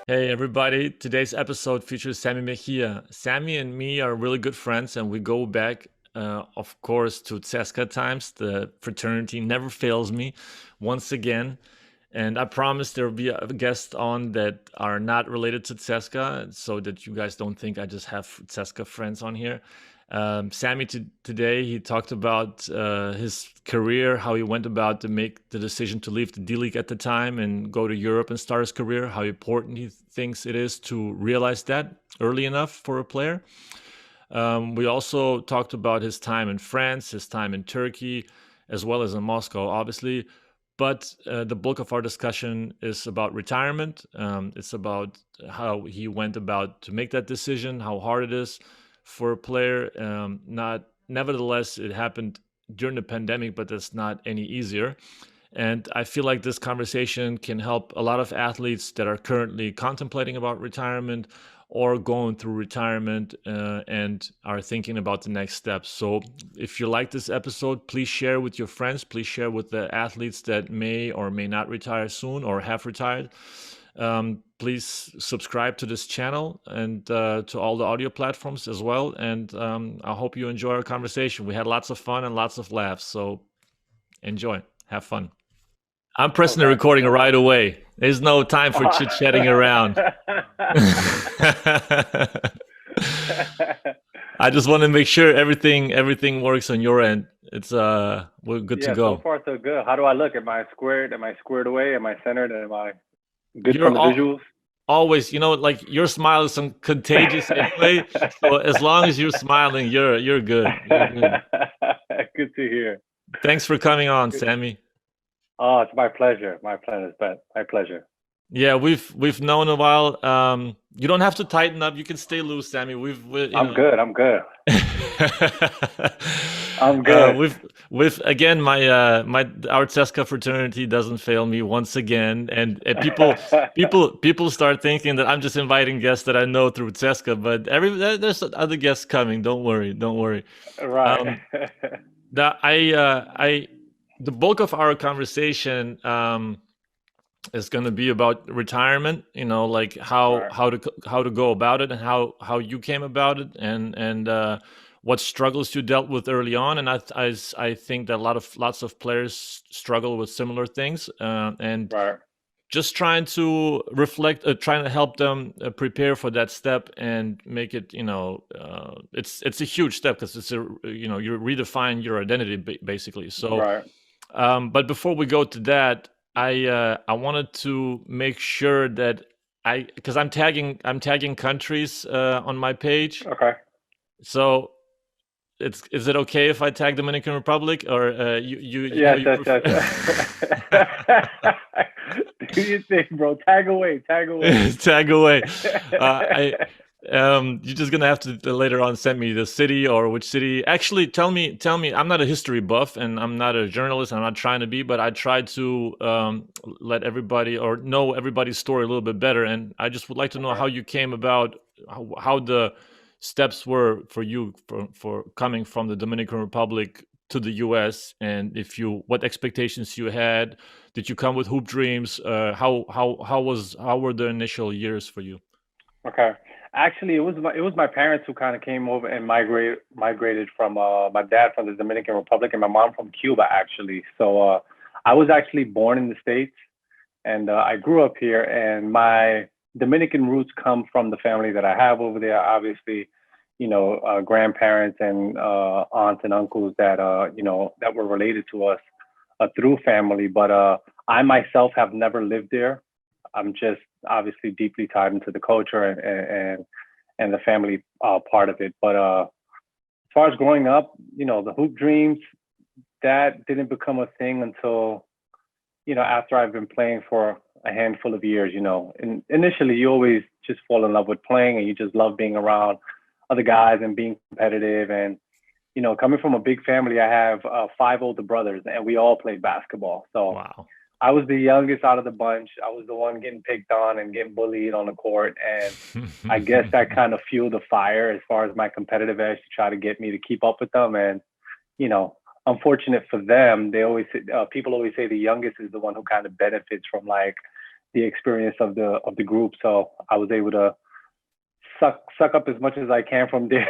Hey everybody, today's episode features Sammy Mejia. Sammy and me are really good friends and we go back, of course, to CSKA times. The fraternity never fails me once again. And I promise there will be a guest on that are not related to CSKA so that you guys don't think I just have CSKA friends on here. Sammy today he talked about his career, how he went about to make the decision to leave the DLeague at the time and go to Europe and start his career. How important he thinks it is to realize that early enough for a player. We also talked about his time in France, his time in Turkey, as well as in Moscow, obviously. But the bulk of our discussion is about retirement. It's about how he went about to make that decision, how hard it is for a player. Not nevertheless, it happened during the pandemic, but that's not any easier. And I feel like this conversation can help a lot of athletes that are currently contemplating about retirement or going through retirement and are thinking about the next steps. So if you like this episode, please share with your friends. Please share with the athletes that may or may not retire soon or have retired. Please subscribe to this channel and to all the audio platforms as well. And I hope you enjoy our conversation. We had lots of fun and lots of laughs. So enjoy. Have fun. I'm pressing the Okay. recording Okay. right away. There's no time for chit-chatting around. I just want to make sure everything works on your end. It's we're good to Yeah, so go. far so good. How do I look? Am I squared? Am I squared away? Am I centered? Am I good You're from the all visuals? always, like your smile is some contagious anyway. So as long as you're smiling, you're good. You're good. Good to hear. Thanks for coming on, Good. Sammy. Oh, it's my pleasure. My pleasure, but my pleasure. Yeah, we've known a while. You don't have to tighten up. You can stay loose, Sammy. We I'm good. I'm good. uh, I'm good. with again my our Cesca fraternity doesn't fail me once again, and people start thinking that I'm just inviting guests that I know through Cesca, but there's other guests coming. Don't worry. Right. Um, the I the bulk of our conversation is going to be about retirement. Like Right. how to go about it and how you came about it and what struggles you dealt with early on. And I think that lots of players struggle with similar things, and Right. just trying to reflect, trying to help them prepare for that step and make it. It's a huge step because it's you redefine your identity basically. So Right. but before we go to that, I wanted to make sure that because I'm tagging countries on my page. Okay. So is it okay if I tag Dominican Republic or how Yes. you Yes. prefer? Yes. Do you think, bro? Tag away. Tag away. Tag away. I You're just gonna have to later on send me the city or which city. Actually, tell me. I'm not a history buff and I'm not a journalist. I'm not trying to be, but I try to let everybody or know everybody's story a little bit better. And I just would like to know Okay. how you came about, how the steps were for you for coming from the Dominican Republic to the U.S. and if you what expectations you had. Did you come with hoop dreams? How were the initial years for you? Okay. Actually, it was my parents who kind of came over and migrated from my dad from the Dominican Republic and my mom from Cuba actually. So I was actually born in the States and I grew up here and my Dominican roots come from the family that I have over there. Obviously, grandparents and aunts and uncles that that were related to us through family, but I myself have never lived there. I'm just obviously deeply tied into the culture and the family part of it. But as far as growing up, the hoop dreams that didn't become a thing until after I've been playing for a handful of years. And initially you always just fall in love with playing and you just love being around other guys and being competitive and coming from a big family, I have five older brothers, and we all played basketball. So Wow. I was the youngest out of the bunch. I was the one getting picked on and getting bullied on the court. And I guess that kind of fueled the fire as far as my competitive edge to try to get me to keep up with them. And, unfortunate for them, people always say the youngest is the one who kind of benefits from like the experience of the group. So I was able to suck up as much as I can from their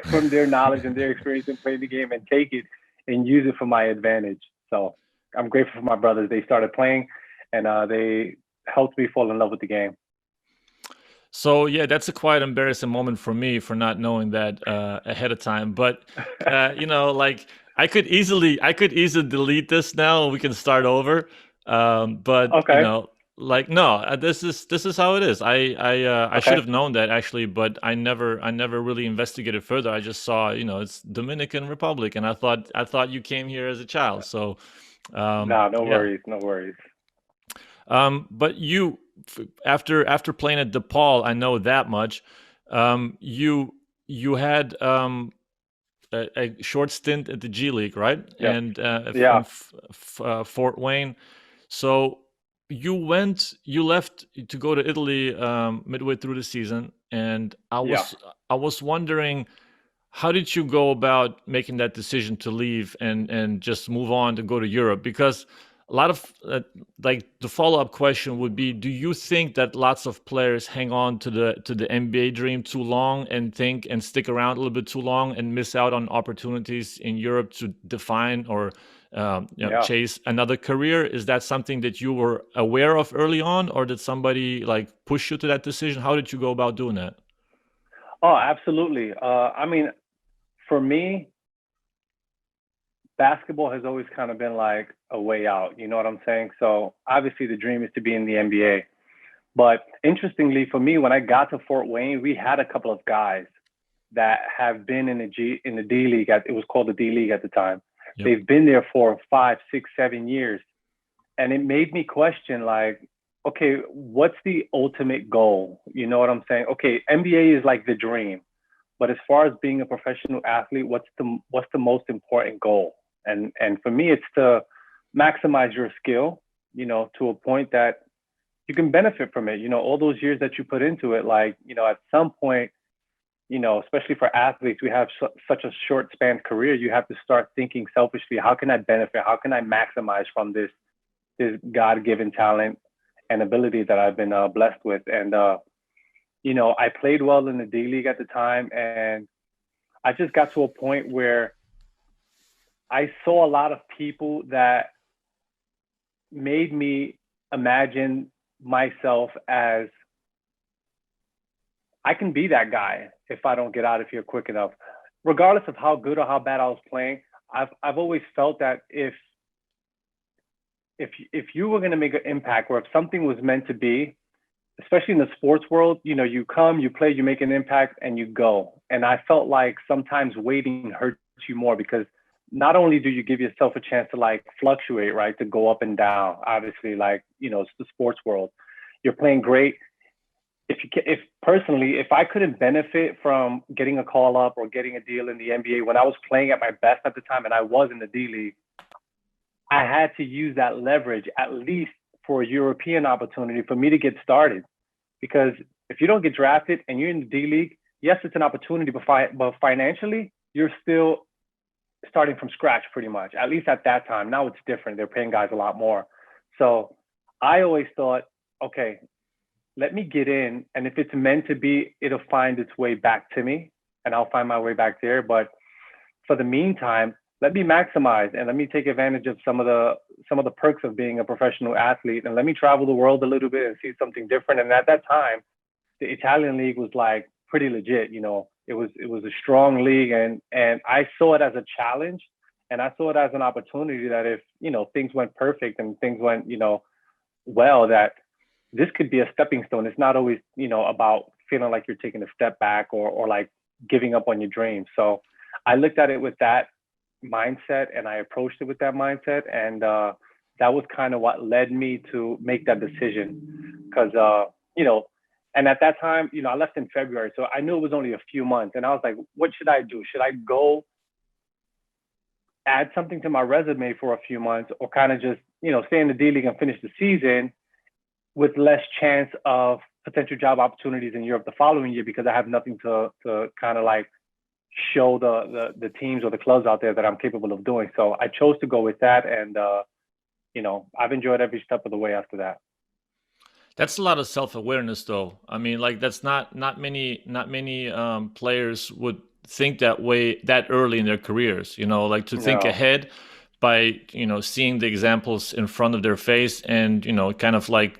from their knowledge and their experience in playing the game, and take it and use it for my advantage. So I'm grateful for my brothers. They started playing, and they helped me fall in love with the game. So yeah, that's a quite embarrassing moment for me for not knowing that ahead of time. But like I could easily delete this now. We can start over. But Okay. like no, this is how it is. I should Okay. have known that actually, but I never really investigated further. I just saw it's Dominican Republic, and I thought you came here as a child. So No, no yeah. worries. No worries. But after playing at DePaul, I know that much. You had a short stint at the G League, right? Yep. And Yeah. Fort Wayne. So you left to go to Italy midway through the season, and Yeah. I was wondering, how did you go about making that decision to leave and just move on to go to Europe? Because a lot of like the follow-up question would be, do you think that lots of players hang on to the NBA dream too long and think and stick around a little bit too long and miss out on opportunities in Europe to define or Yeah. chase another career? Is that something that you were aware of early on, or did somebody like push you to that decision? How did you go about doing that? Oh, absolutely. I mean, for me, basketball has always kind of been like a way out. You know what I'm saying? So obviously the dream is to be in the NBA. But interestingly for me, when I got to Fort Wayne, we had a couple of guys that have been in the D League. It was called the D League at the time. Yep. They've been there for 5, 6, 7 years. And it made me question, like, okay, what's the ultimate goal? You know what I'm saying? Okay, NBA is like the dream. But as far as being a professional athlete, what's the most important goal? And for me, it's to maximize your skill, to a point that you can benefit from it. All those years that you put into it, like, at some point, especially for athletes, we have such a short span career. You have to start thinking selfishly, how can I benefit? How can I maximize from this God-given talent and ability that I've been blessed with? And, I played well in the D League at the time, and I just got to a point where I saw a lot of people that made me imagine myself as, I can be that guy if I don't get out of here quick enough. Regardless of how good or how bad I was playing, I've always felt that if you were going to make an impact, or if something was meant to be, especially in the sports world, you come, you play, you make an impact, and you go. And I felt like sometimes waiting hurts you more, because not only do you give yourself a chance to like fluctuate, right, to go up and down, obviously, like, it's the sports world. You're playing great. If personally, if I couldn't benefit from getting a call up or getting a deal in the NBA when I was playing at my best at the time, and I was in the D League, I had to use that leverage at least for a European opportunity for me to get started. Because if you don't get drafted and you're in the D League, yes, it's an opportunity, but financially, you're still starting from scratch pretty much, at least at that time. Now it's different. They're paying guys a lot more. So I always thought, okay, let me get in. And if it's meant to be, it'll find its way back to me, and I'll find my way back there. But for the meantime, let me maximize and let me take advantage of some of the perks of being a professional athlete, and let me travel the world a little bit and see something different. And at that time, the Italian league was like pretty legit. It was a strong league, and I saw it as a challenge, and I saw it as an opportunity that if things went perfect and things went well, that this could be a stepping stone. It's not always about feeling like you're taking a step back or like giving up on your dreams. So I looked at it with that mindset, and I approached it with that mindset, and that was kind of what led me to make that decision. Because and at that time, I left in February, so I knew it was only a few months, and I was like, what should I do? Should I go add something to my resume for a few months, or kind of just stay in the D League and finish the season with less chance of potential job opportunities in Europe the following year, because I have nothing to kind of like show the teams or the clubs out there that I'm capable of doing. So I chose to go with that, and I've enjoyed every step of the way after that. That's a lot of self-awareness, though. I mean, like that's not many players would think that way that early in their careers. You know, like to think No. ahead by seeing the examples in front of their face, and kind of like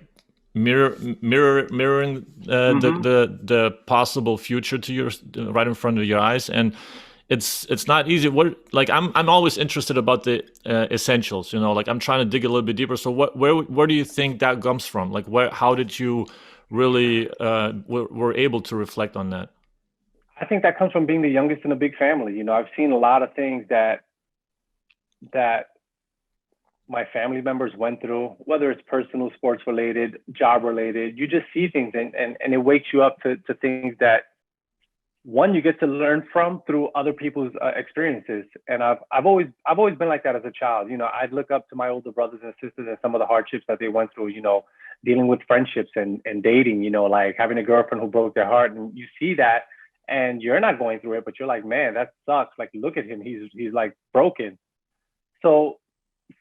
mirroring Hmm. the possible future to your right in front of your eyes. And it's not easy. What, like, I'm always interested about the essentials. Like I'm trying to dig a little bit deeper. So where do you think that comes from? Like, how did you really were able to reflect on that? I think that comes from being the youngest in a big family. I've seen a lot of things that my family members went through, whether it's personal, sports related, job related. You just see things, and it wakes you up to things that one you get to learn from through other people's experiences. And I've always been like that as a child. I'd look up to my older brothers and sisters and some of the hardships that they went through. Dealing with friendships and dating. Like having a girlfriend who broke their heart, and you see that, and you're not going through it, but you're like, man, that sucks. Like, look at him, he's like broken. So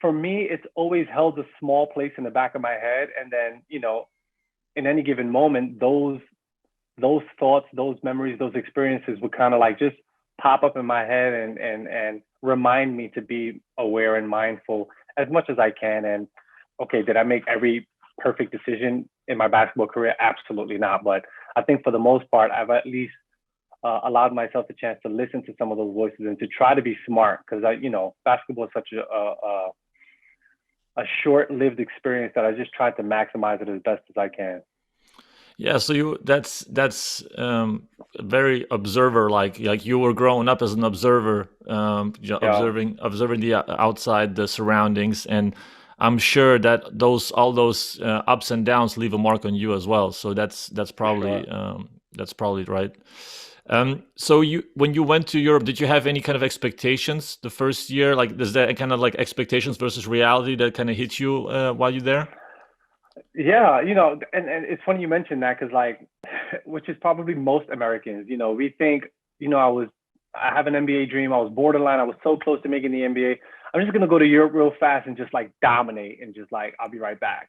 for me, it's always held a small place in the back of my head, and then in any given moment, those thoughts, those memories, those experiences would kind of like just pop up in my head and remind me to be aware and mindful as much as I can. And okay, did I make every perfect decision in my basketball career? Absolutely not. But I think for the most part, I've at least allowed myself a chance to listen to some of those voices and to try to be smart, because basketball is such a short-lived experience that I just tried to maximize it as best as I can. Yeah, so that's very observer like you were growing up as an observer, Yeah. observing the outside, the surroundings, and I'm sure that those all those ups and downs leave a mark on you as well. So For sure. that's probably right. So when you went to Europe, did you have any kind of expectations the first year? Like, is that kind of like expectations versus reality that kind of hit you while you're there? Yeah, and it's funny you mentioned that, because like, which is probably most Americans. We think, I have an NBA dream. I was borderline. I was so close to making the NBA. I'm just gonna go to Europe real fast and just like dominate and just like I'll be right back.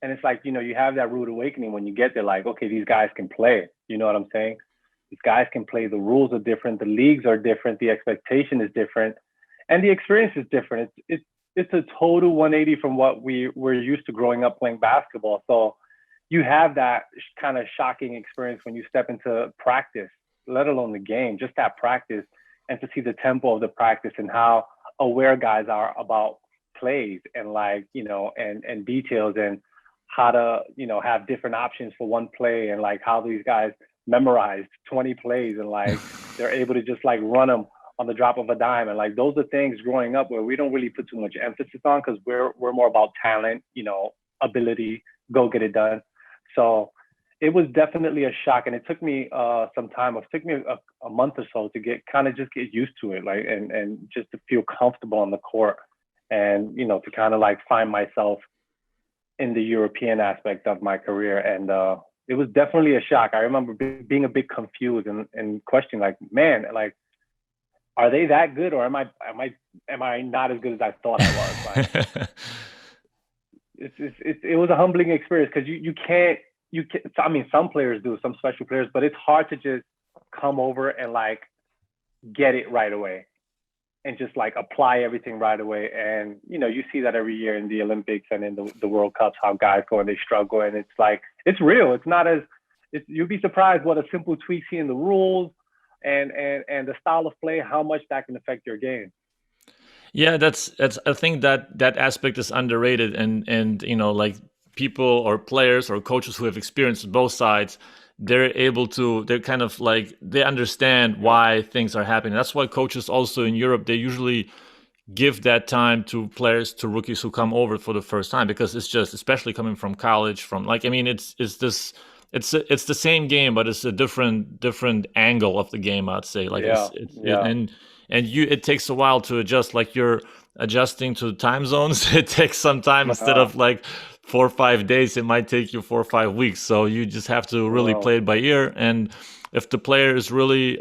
And it's like, you have that rude awakening when you get there. Like, okay, these guys can play. You know what I'm saying? These guys can play. The rules are different. The leagues are different. The expectation is different, and the experience is different. It's a total 180 from what we were used to growing up playing basketball. So you have that kind of shocking experience when you step into practice, let alone the game, just that practice, and to see the tempo of the practice and how aware guys are about plays and like, and details, and how to, have different options for one play, and like how these guys memorized 20 plays, and like they're able to just like run them on the drop of a dime. And like those are things growing up where we don't really put too much emphasis on, because we're more about talent, ability, go get it done. So it was definitely a shock, and it took me some time. It took me a month or so to just get used to it, like, and just to feel comfortable on the court, and to kind of like find myself in the European aspect of my career. And it was definitely a shock. I remember being a bit confused and questioning, like, man, like, are they that good, or am I not as good as I thought I was? Like, it was a humbling experience, because you can't. I mean, some players do, some special players, but it's hard to just come over and like get it right away and just like apply everything right away. And you see that every year in the Olympics and in the World Cups, how guys go and they struggle, and it's like it's real. It's not as you'd be surprised what a simple tweak here in the rules and the style of play, how much that can affect your game. Yeah, that's I think that aspect is underrated, and like people or players or coaches who have experienced both sides, they're kind of like they understand Yeah. why things are happening. That's why coaches also in Europe, they usually give that time to players, to rookies who come over for the first time, because it's just, especially coming from college, from like, I mean, it's this it's the same game, but it's a different angle of the game, I'd say. Like Yeah. Yeah. and you, it takes a while to adjust. Like you're adjusting to time zones. It takes some time. Instead Uh, of like 4 or 5 days, it might take you 4 or 5 weeks. So you just have to really well, play it by ear. And if the player is really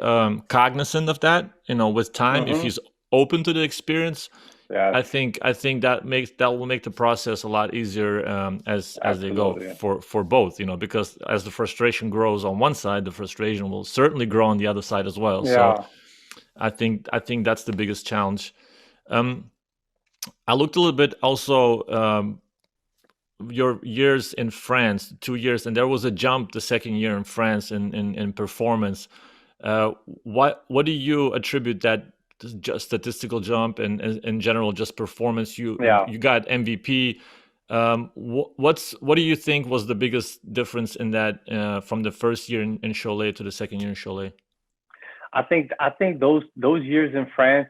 cognizant of that, with time, if mm-hmm. he's open to the experience, Yes, I think that will make the process a lot easier, as they go absolutely. for both, because as the frustration grows on one side, the frustration will certainly grow on the other side as well. So Yeah, I think that's the biggest challenge. Um, I looked a little bit also, your years in France, 2 years, and there was a jump the second year in France in performance. What do you attribute that just statistical jump and in general just performance? You yeah. you got MVP. What do you think was the biggest difference in that, from the first year in Cholet to the second year in Cholet? I think those years in France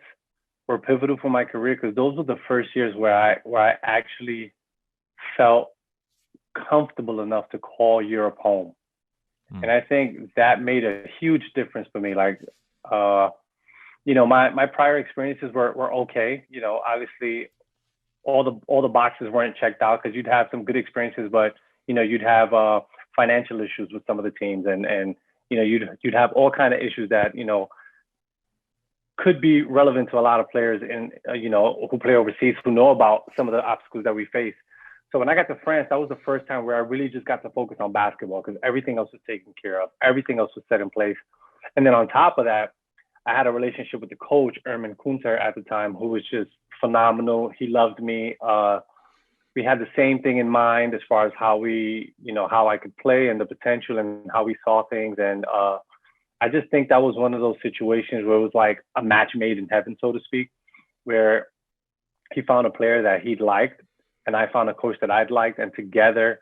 were pivotal for my career because those were the first years where I actually felt comfortable enough to call Europe home. Mm. And I think that made a huge difference for me. Like, uh, my prior experiences were okay. Obviously all the boxes weren't checked out because you'd have some good experiences, but you'd have financial issues with some of the teams, and you'd have all kind of issues that could be relevant to a lot of players in who play overseas who know about some of the obstacles that we face. So when I got to France, that was the first time where I really just got to focus on basketball because everything else was taken care of, everything else was set in place. And then on top of that, I had a relationship with the coach, Ermin Kunter, at the time, who was just phenomenal. He loved me. We had the same thing in mind as far as how I could play and the potential and how we saw things. And I just think that was one of those situations where it was like a match made in heaven, so to speak, where he found a player that he'd liked, and I found a coach that I'd liked, and together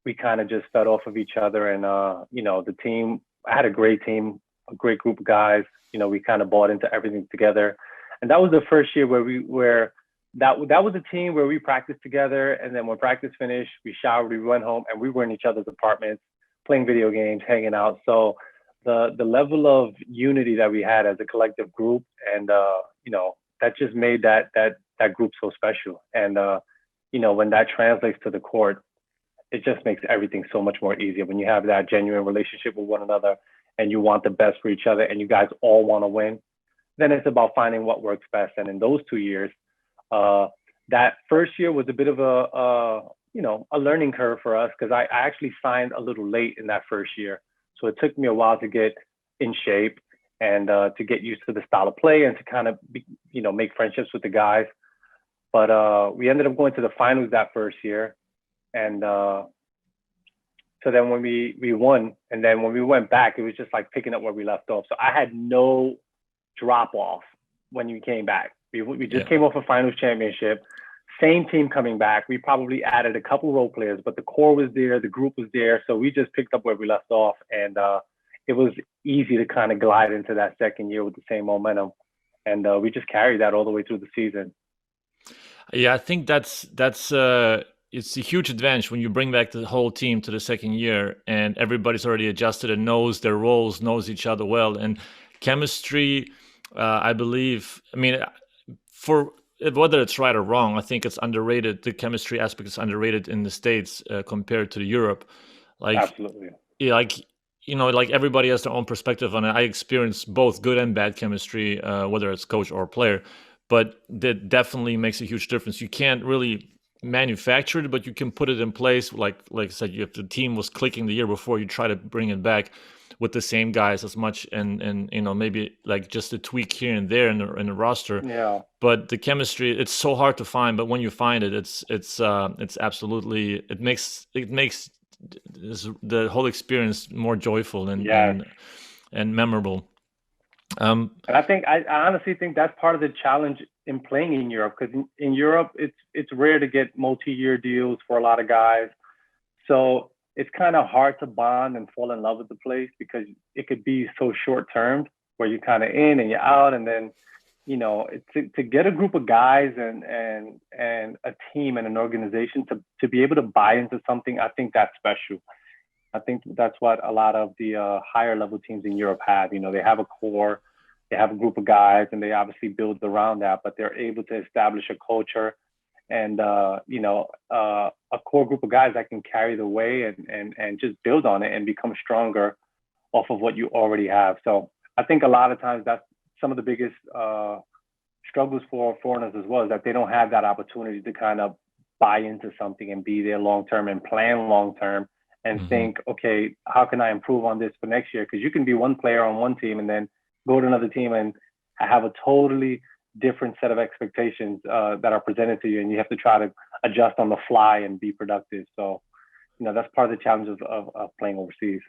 we kind of just fed off of each other. And the team, I had a great team, a great group of guys. We kind of bought into everything together, and that was the first year where that was a team where we practiced together, and then when practice finished, we showered, we went home, and we were in each other's apartments, playing video games, hanging out. So the level of unity that we had as a collective group, and that just made that group so special. And when that translates to the court, it just makes everything so much more easier when you have that genuine relationship with one another and you want the best for each other and you guys all want to win. Then it's about finding what works best. And in those 2 years, uh, that first year was a bit of a learning curve for us because I actually signed a little late in that first year, so it took me a while to get in shape and to get used to the style of play and to kind of make friendships with the guys. But we ended up going to the finals that first year, and so then when we won, and then when we went back, it was just like picking up where we left off. So I had no drop off when we came back. We just Yeah. came off a finals championship. Same team coming back. We probably added a couple role players, but the core was there, the group was there. So we just picked up where we left off, and it was easy to kind of glide into that second year with the same momentum, and we just carried that all the way through the season. Yeah, I think that's it's a huge advantage when you bring back the whole team to the second year and everybody's already adjusted and knows their roles, knows each other well, and chemistry. I believe. I mean, for whether it's right or wrong, I think it's underrated. The chemistry aspect is underrated in the States, compared to Europe. Like, Absolutely. yeah, like everybody has their own perspective on it. I experience both good and bad chemistry, whether it's coach or player, but that definitely makes a huge difference. You can't really manufacture it, but you can put it in place. Like I said, if the team was clicking the year before, you try to bring it back with the same guys as much, and maybe like just a tweak here and there in the roster. Yeah. But the chemistry, it's so hard to find. But when you find it, it's absolutely, it makes the whole experience more joyful and Yes. memorable. Um, And I honestly think that's part of the challenge in playing in Europe because in Europe it's rare to get multi-year deals for a lot of guys. So it's kind of hard to bond and fall in love with the place because it could be so short term where you're kind of in and you're out, and then to get a group of guys and a team and an organization to be able to buy into something, I think that's special. I think that's what a lot of the higher level teams in Europe have. They have a core, they have a group of guys, and they obviously build around that. But they're able to establish a culture and a core group of guys that can carry the way and just build on it and become stronger off of what you already have. So I think a lot of times that's some of the biggest struggles for foreigners as well is that they don't have that opportunity to kind of buy into something and be there long term and plan long term and think, okay, how can I improve on this for next year? Because you can be one player on one team and then go to another team and have a totally different set of expectations that are presented to you, and you have to try to adjust on the fly and be productive. So, that's part of the challenge of playing overseas.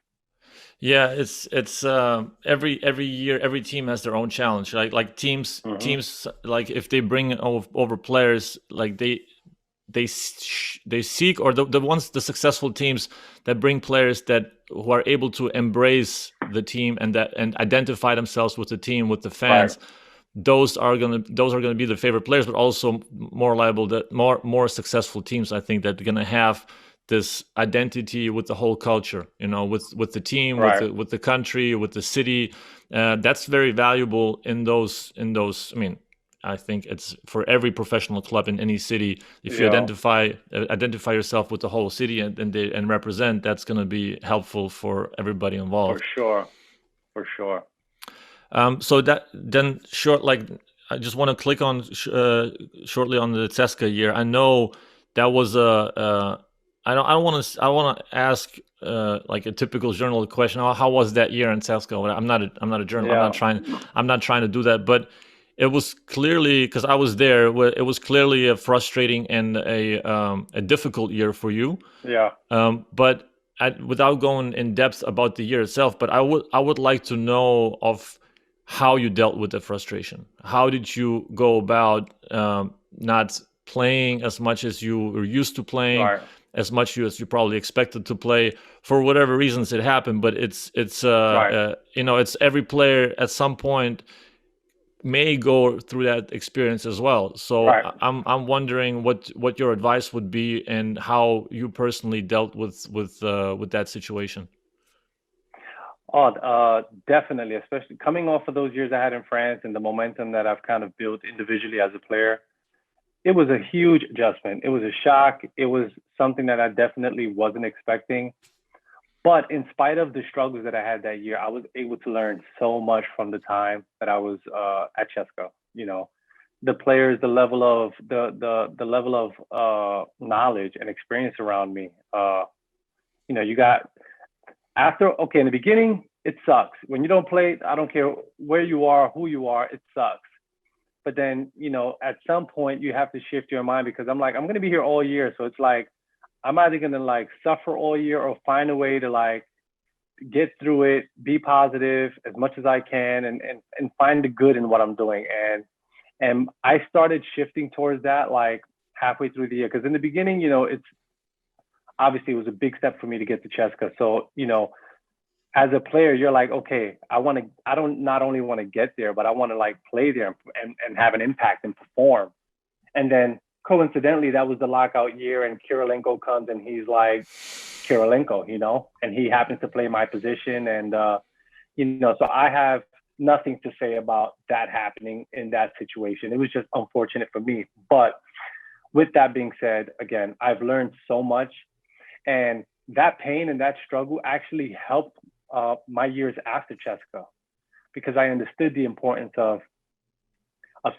Yeah, it's every year every team has their own challenge. Like teams like if they bring over players, like they seek, or the successful teams that bring players who are able to embrace the team and identify themselves with the team, with the fans. Right. Those are gonna be the favorite players, but also more liable that more successful teams, I think, that are gonna have this identity with the whole culture, with the team, Right. with the country, with the city. That's very valuable in those. I mean, I think it's for every professional club in any city. If you identify yourself with the whole city and represent, that's going to be helpful for everybody involved. For sure. So that then I just want to click on shortly on the CSKA year. I know that was I want to ask like a typical journalist question. How was that year in CSKA? I'm not a journalist. Yeah. I'm not trying to do that, but it was clearly, because I was there, it was clearly a frustrating and a difficult year for you. Yeah. But without going in depth about the year itself, but I would like to know of how you dealt with the frustration. How did you go about not playing as much as you were used to playing, Right. as much as you probably expected to play, for whatever reasons it happened? But it's Right. it's every player at some point may go through that experience as well. So Right. I'm wondering what your advice would be and how you personally dealt with that situation. Oh, definitely, especially coming off of those years I had in France and the momentum that I've kind of built individually as a player. It was a huge adjustment. It was a shock. It was something that I definitely wasn't expecting. But in spite of the struggles that I had that year, I was able to learn so much from the time that I was at CSKA. The players, the level of knowledge and experience around me. You got in the beginning, it sucks. When you don't play, I don't care where you are, who you are, it sucks. But then, at some point you have to shift your mind, because I'm going to be here all year. So it's like, I'm either going to suffer all year or find a way to get through it, be positive as much as I can, and find the good in what I'm doing. And I started shifting towards that halfway through the year. Because in the beginning, it's obviously, it was a big step for me to get to CSKA. So, as a player, you're like, okay, I don't not only want to get there, but I want to play there and have an impact and perform. And then coincidentally, that was the lockout year, and Kirilenko comes and he's like Kirilenko, and he happens to play my position. And, so I have nothing to say about that happening in that situation. It was just unfortunate for me. But with that being said, again, I've learned so much, and that pain and that struggle actually helped my years after CSKA, because I understood the importance of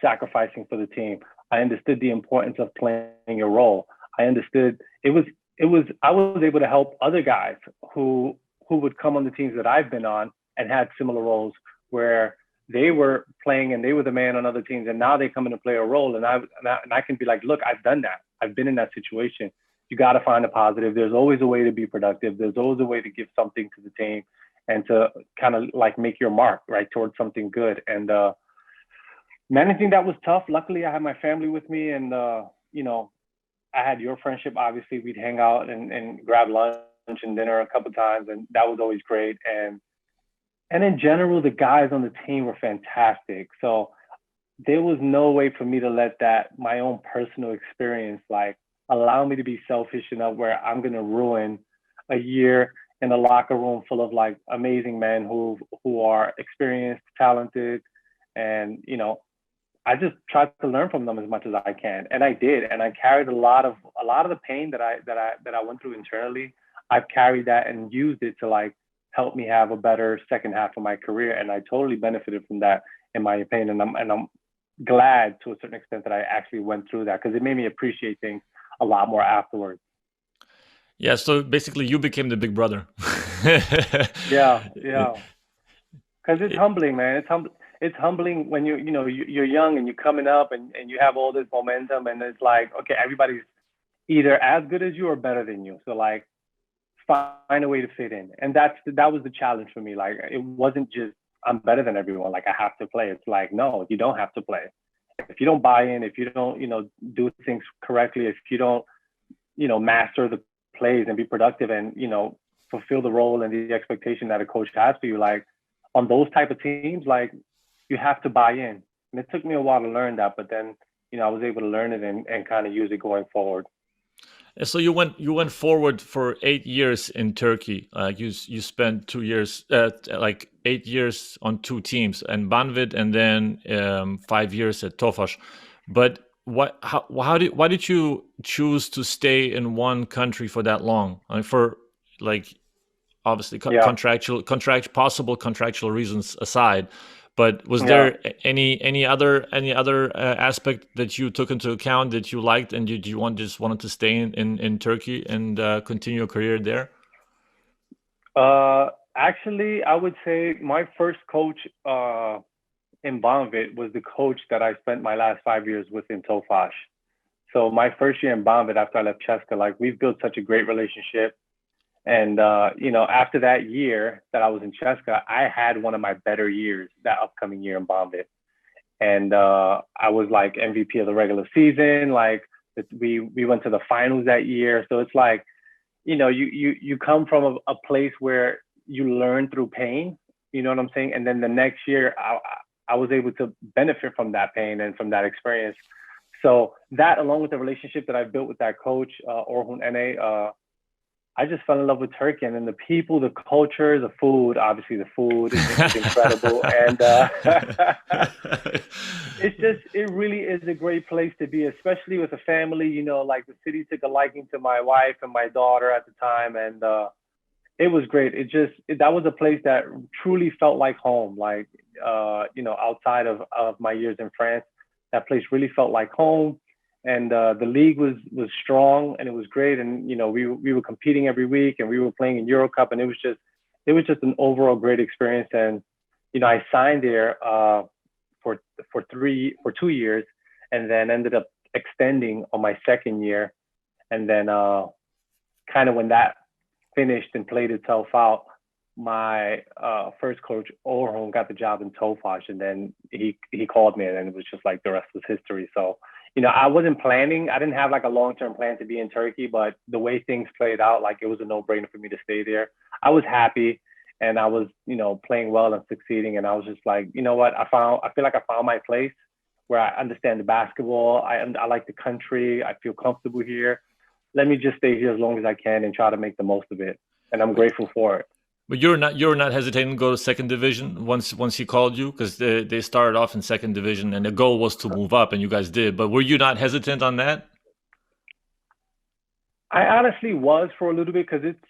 sacrificing for the team. I understood the importance of playing a role. I understood I was able to help other guys who would come on the teams that I've been on and had similar roles, where they were playing and they were the man on other teams, and now they come in to play a role, and I can be like, look, I've done that. I've been in that situation. You got to find a positive. There's always a way to be productive. There's always a way to give something to the team and to kind of make your mark right towards something good. And managing that was tough. Luckily, I had my family with me, and I had your friendship. Obviously, we'd hang out and grab lunch and dinner a couple of times, and that was always great. And in general, the guys on the team were fantastic. So there was no way for me to let my own personal experience allow me to be selfish enough where I'm going to ruin a year in a locker room full of amazing men who are experienced, talented. And, I just tried to learn from them as much as I can. And I did. And I carried a lot of the pain that I went through internally. I've carried that and used it to help me have a better second half of my career. And I totally benefited from that, in my opinion. And I'm glad to a certain extent that I actually went through that, because it made me appreciate things a lot more afterwards. Yeah, so basically you became the big brother. Yeah, yeah. Because it's It- humbling, man. It's humbling when you're young and you're coming up and you have all this momentum, and it's like, okay, everybody's either as good as you or better than you. So like, find a way to fit in, and that was the challenge for me. Like, it wasn't just I'm better than everyone. Like, I have to play. It's like, no, you don't have to play. If you don't buy in, if you don't do things correctly, if you don't master the plays and be productive and fulfill the role and the expectation that a coach has for you, like on those type of teams, like you have to buy in. And it took me a while to learn that, but then I was able to learn it and kind of use it going forward. So you went forward for 8 years in Turkey. You spent 2 years, like 8 years on two teams, and Banvit, and then 5 years at Tofas. But why did you choose to stay in one country for that long? I mean, for like obviously Yeah. possible contractual reasons aside, but was Yeah. there any other aspect that you took into account that you liked, and did you just wanted to stay in Turkey and continue your career there? Actually, I would say my first coach in Banvit was the coach that I spent my last 5 years with in Tofas. So my first year in Banvit after I left CSKA, like we've built such a great relationship. And after that year that I was in CSKA, I had one of my better years that upcoming year in Banvit. And I was like MVP of the regular season. Like we went to the finals that year. So it's like, you come from a place where you learn through pain, you know what I'm saying? And then the next year I was able to benefit from that pain and from that experience. So that, along with the relationship that I built with that coach, Orhun Ene, I just fell in love with Turkey, and then the people, the culture, the food. Obviously, the food is incredible, and it really is a great place to be, especially with a family. Like the city took a liking to my wife and my daughter at the time, and it was great. That was a place that truly felt like home. Like outside of my years in France, that place really felt like home. And the league was strong, and it was great. And we were competing every week, and we were playing in Euro Cup, and it was just an overall great experience. And I signed there for 2 years, and then ended up extending on my second year. And then kind of when that finished and played itself out, my first coach Orhun got the job in Tofas, and then he called me, and then it was just like the rest was history. So I wasn't planning. I didn't have like a long-term plan to be in Turkey, but the way things played out, like it was a no-brainer for me to stay there. I was happy, and I was playing well and succeeding, and I was just like, you know what, I feel like I found my place where I understand the basketball. I like the country. I feel comfortable here. Let me just stay here as long as I can and try to make the most of it. And I'm grateful for it. But you're not hesitating to go to second division once he called you, because they started off in second division and the goal was to move up, and you guys did. But were you not hesitant on that? I honestly was for a little bit, because it's,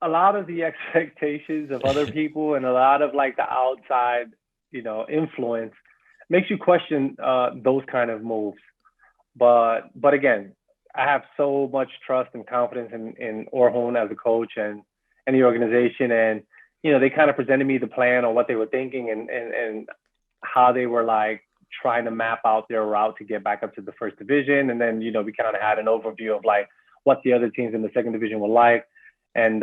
a lot of the expectations of other people and a lot of like the outside, influence makes you question those kind of moves. But again, I have so much trust and confidence in Orhun as a coach and the organization, and they kind of presented me the plan on what they were thinking and how they were like trying to map out their route to get back up to the first division, and then we kind of had an overview of like what the other teams in the second division were like, and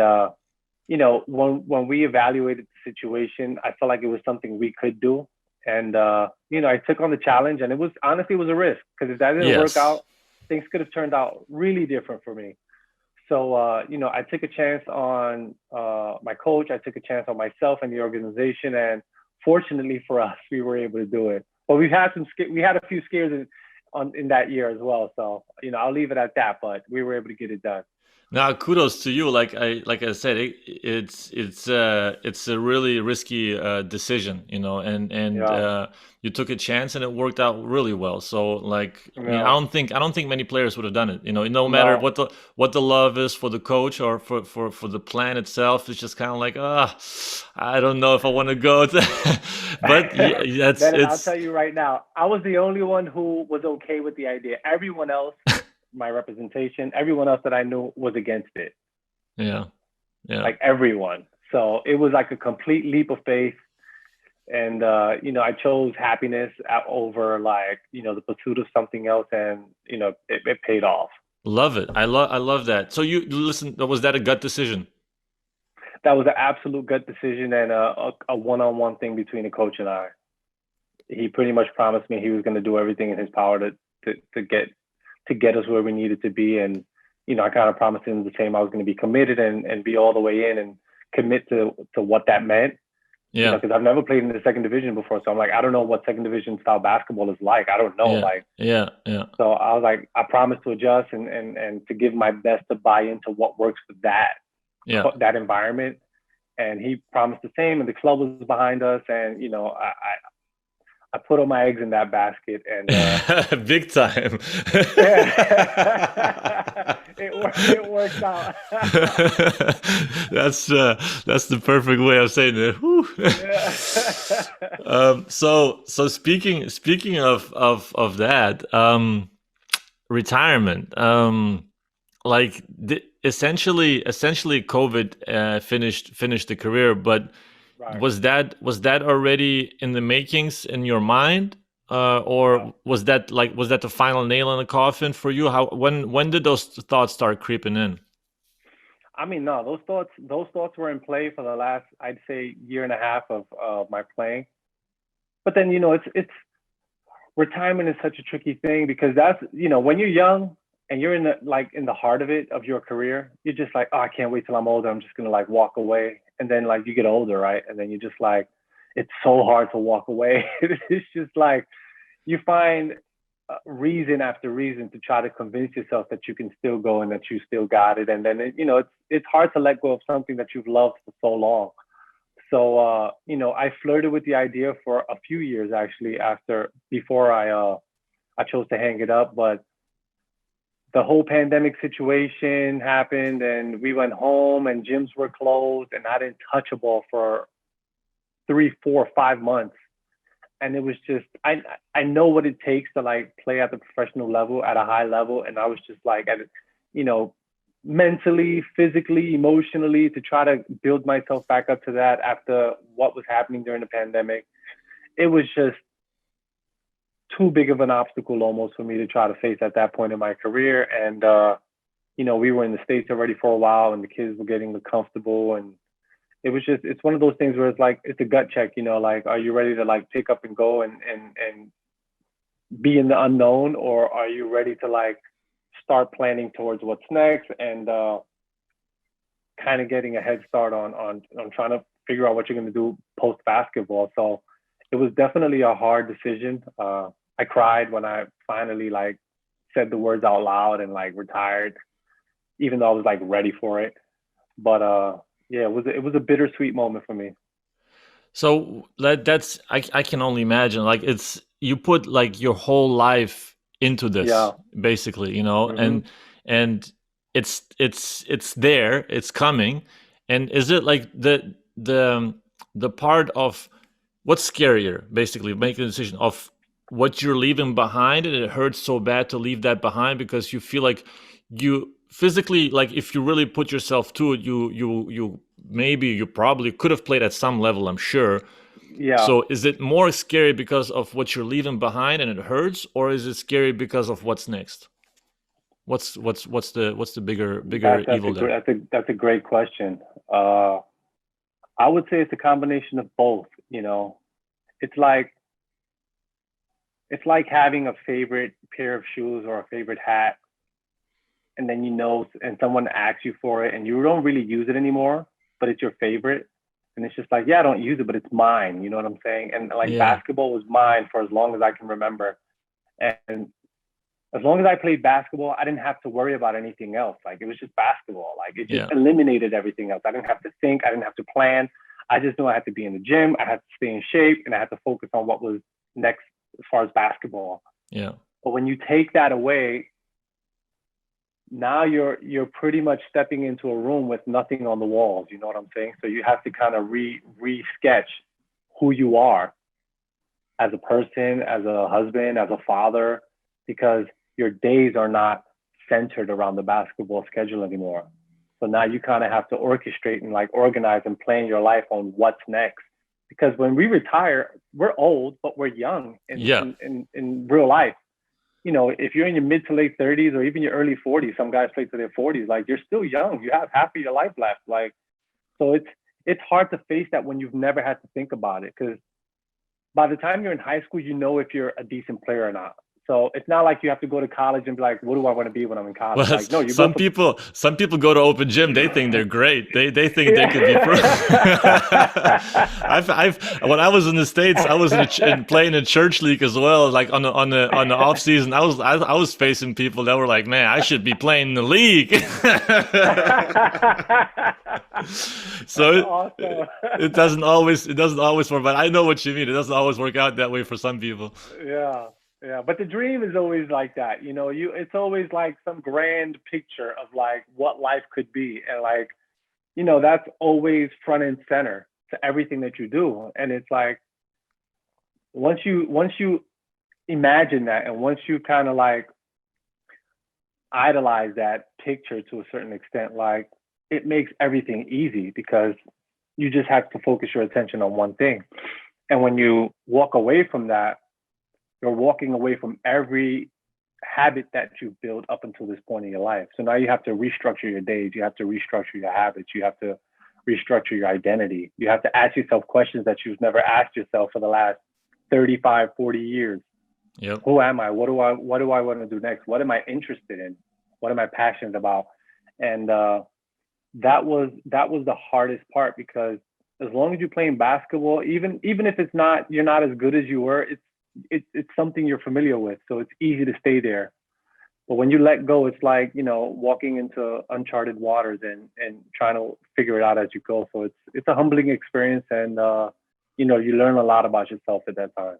when we evaluated the situation, I felt like it was something we could do, and I took on the challenge, and it was honestly a risk, because if that didn't work Yes. out, things could have turned out really different for me. So, I took a chance on my coach. I took a chance on myself and the organization. And fortunately for us, we were able to do it. But we had a few scares in that year as well. So, I'll leave it at that. But we were able to get it done. Now, kudos to you. Like I said, it's a really risky decision, and Yeah, you took a chance and it worked out really well. So, like, I mean, yeah, I don't think many players would have done it. No matter no. what the love is for the coach or for the plan itself, it's just kind of like, I don't know if I want to go. But yeah, that's Then I'll it's tell you right now, I was the only one who was okay with the idea. Everyone else, my representation, everyone else that I knew was against it. yeah, yeah. Like everyone. So it was like a complete leap of faith. And I chose happiness over like, the pursuit of something else, and it paid off. Love it. I love that. So you listen. Was that a gut decision? That was an absolute gut decision, and a one-on-one thing between the coach and I. He pretty much promised me he was going to do everything in his power to get us where we needed to be. And, I kind of promised him the same. I was going to be committed and be all the way in and commit to what that meant, Yeah. because I've never played in the second division before. So I'm like, I don't know what second division style basketball is like. I don't know. Yeah, Like, yeah, yeah, so I was like, I promised to adjust and to give my best to buy into what works for yeah. that environment. And he promised the same, and the club was behind us. And, I put all my eggs in that basket, and Big time. yeah, it worked out. That's the perfect way of saying it. Whew. Yeah. So speaking of that, retirement. Like essentially COVID finished the career, but Right. was that already in the makings in your mind, Yeah. or was that the final nail in the coffin for you? How when did those thoughts start creeping in? I mean, no, those thoughts were in play for the last, I'd say, year and a half of my playing. But then, it's retirement is such a tricky thing, because that's, when you're young and you're in the heart of it, of your career, you're just like, oh, I can't wait till I'm older. I'm just gonna like walk away. And then like you get older, right? And then you're just like, it's so hard to walk away. It's just like you find reason after reason to try to convince yourself that you can still go and that you still got it. And then it's hard to let go of something that you've loved for so long. So I flirted with the idea for a few years actually, after before I chose to hang it up. But the whole pandemic situation happened, and we went home and gyms were closed, and I didn't touch a ball for 3, 4, 5 months. And it was just, I know what it takes to like play at the professional level, at a high level. And I was just like, you know, mentally, physically, emotionally, to try to build myself back up to that after what was happening during the pandemic. It was just too big of an obstacle almost for me to try to face at that point in my career. And we were in the States already for a while, and the kids were getting comfortable. And it's one of those things where it's like, it's a gut check, like, are you ready to like pick up and go and be in the unknown, or are you ready to like start planning towards what's next, and kind of getting a head start on trying to figure out what you're going to do post basketball. So it was definitely a hard decision. I cried when I finally like said the words out loud and like retired, even though I was like ready for it. But yeah, it was a bittersweet moment for me. So that's I can only imagine. Like it's you put like your whole life into this, Yeah. basically, Hmm. and it's there, it's coming. And is it like the part of what's scarier, basically, making a decision of what you're leaving behind, and it hurts so bad to leave that behind because you feel like you physically, like if you really put yourself to it, you maybe you probably could have played at some level, I'm sure. Yeah. So is it more scary because of what you're leaving behind and it hurts, or is it scary because of what's next? What's the bigger That's a evil great there? that's a great question. Uh, I would say it's a combination of both. It's like having a favorite pair of shoes or a favorite hat, and then and someone asks you for it, and you don't really use it anymore, but it's your favorite, and it's just like, yeah, I don't use it, but it's mine. You know what I'm saying? And like Yeah. basketball was mine for as long as I can remember, and as long as I played basketball, I didn't have to worry about anything else. Like, it was just basketball. Like, it just Yeah. eliminated everything else. I didn't have to think. I didn't have to plan. I just knew I had to be in the gym. I had to stay in shape, and I had to focus on what was next as far as basketball. Yeah. But when you take that away, now you're pretty much stepping into a room with nothing on the walls. You know what I'm saying? So you have to kind of re-sketch who you are as a person, as a husband, as a father, because your days are not centered around the basketball schedule anymore. So now you kind of have to orchestrate and like organize and plan your life on what's next. Because when we retire, we're old, but we're young Yeah. in real life. You know, if you're in your mid to late 30s or even your early 40s, some guys play to their 40s, like you're still young. You have half of your life left. Like, so it's hard to face that when you've never had to think about it. Because by the time you're in high school, you know if you're a decent player or not. So it's not like you have to go to college and be like, what do I want to be when I'm in college? Well, Like, no, you go some for people go to open gym. They think they're great. They think they could be pro. I've when I was in the States, I was playing in church league as well. Like on the off season, I was facing people that were like, man, I should be playing in the league. So awesome. it doesn't always work. But I know what you mean. It doesn't always work out that way for some people. Yeah. Yeah, but the dream is always like that. You know, it's always like some grand picture of like what life could be. And like, you know, that's always front and center to everything that you do. And it's like once you imagine that and once you kind of like idolize that picture to a certain extent, like it makes everything easy because you just have to focus your attention on one thing. And when you walk away from that, you're walking away from every habit that you've built up until this point in your life. So now you have to restructure your days. You have to restructure your habits. You have to restructure your identity. You have to ask yourself questions that you've never asked yourself for the last 35, 40 years. Yep. Who am I? What do I want to do next? What am I interested in? What am I passionate about? And that was the hardest part because as long as you're playing basketball, even if you're not as good as you were, it's something you're familiar with, so it's easy to stay there. But when you let go, it's like, you know, walking into uncharted waters and trying to figure it out as you go. So it's a humbling experience, and you know, you learn a lot about yourself at that time.